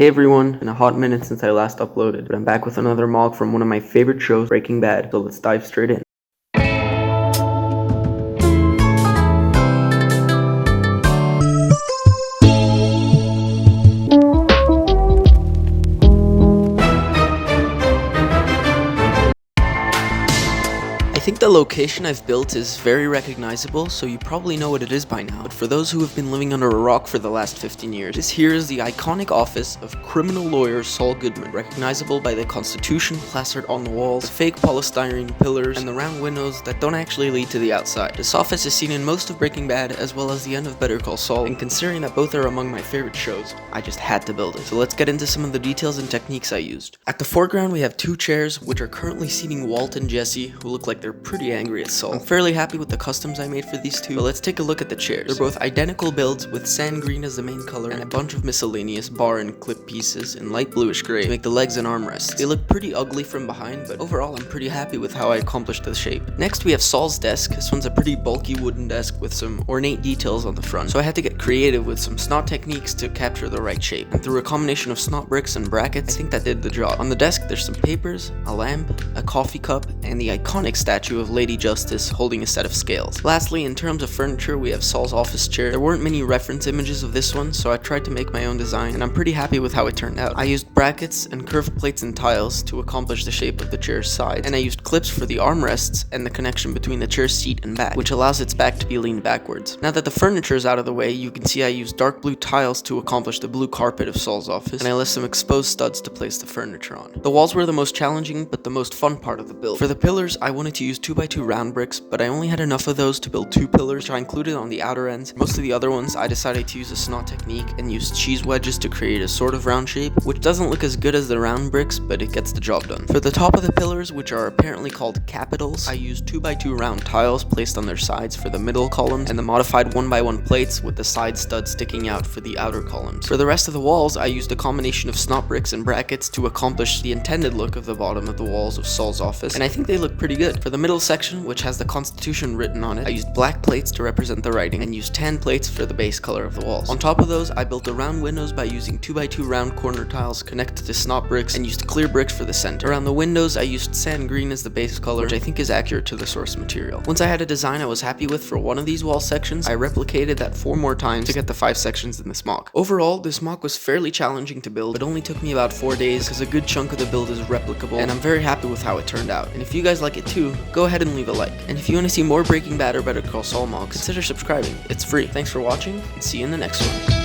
Hey everyone, been a hot minute since I last uploaded, but I'm back with another mock from one of my favorite shows, Breaking Bad, so let's dive straight in. I think the location I've built is very recognizable, so you probably know what it is by now. But for those who have been living under a rock for the last 15 years, this here is the iconic office of criminal lawyer Saul Goodman, recognizable by the Constitution plastered on the walls, the fake polystyrene pillars, and the round windows that don't actually lead to the outside. This office is seen in most of Breaking Bad, as well as the end of Better Call Saul, and considering that both are among my favorite shows, I just had to build it. So let's get into some of the details and techniques I used. At the foreground we have two chairs, which are currently seating Walt and Jesse, who look like they're pretty angry at Saul. I'm fairly happy with the customs I made for these two, but let's take a look at the chairs. They're both identical builds with sand green as the main color and a bunch of miscellaneous bar and clip pieces in light bluish gray to make the legs and armrests. They look pretty ugly from behind, but overall I'm pretty happy with how I accomplished the shape. Next we have Saul's desk. This one's a pretty bulky wooden desk with some ornate details on the front, so I had to get creative with some snot techniques to capture the right shape, and through a combination of snot bricks and brackets, I think that did the job. On the desk there's some papers, a lamp, a coffee cup, and the iconic statue of Lady Justice holding a set of scales. Lastly, in terms of furniture, we have Saul's office chair. There weren't many reference images of this one, so I tried to make my own design, and I'm pretty happy with how it turned out. I used brackets and curved plates and tiles to accomplish the shape of the chair's side, and I used clips for the armrests and the connection between the chair's seat and back, which allows its back to be leaned backwards. Now that the furniture is out of the way, you can see I used dark blue tiles to accomplish the blue carpet of Saul's office, and I left some exposed studs to place the furniture on. The walls were the most challenging, but the most fun part of the build. For the pillars, I wanted to use 2x2 round bricks, but I only had enough of those to build two pillars, which I included on the outer ends. Most of the other ones, I decided to use a snot technique and use cheese wedges to create a sort of round shape, which doesn't look as good as the round bricks, but it gets the job done. For the top of the pillars, which are apparently called capitals, I used 2x2 round tiles placed on their sides for the middle columns, and the modified 1x1 plates with the side studs sticking out for the outer columns. For the rest of the walls, I used a combination of snot bricks and brackets to accomplish the intended look of the bottom of the walls of Saul's office, and I think they look pretty good. For the middle section, which has the Constitution written on it, I used black plates to represent the writing and used tan plates for the base color of the walls. On top of those, I built the round windows by using 2x2 round corner tiles connected to snot bricks and used clear bricks for the center. Around the windows, I used sand green as the base color, which I think is accurate to the source material. Once I had a design I was happy with for one of these wall sections, I replicated that 4 more times to get the 5 sections in this mock. Overall, this mock was fairly challenging to build. It only took me about 4 days because a good chunk of the build is replicable, and I'm very happy with how it turned out. And if you guys like it too, go ahead and leave a like. And if you want to see more Breaking Bad or Better Call Saul mocks, consider subscribing. It's free. Thanks for watching, and see you in the next one.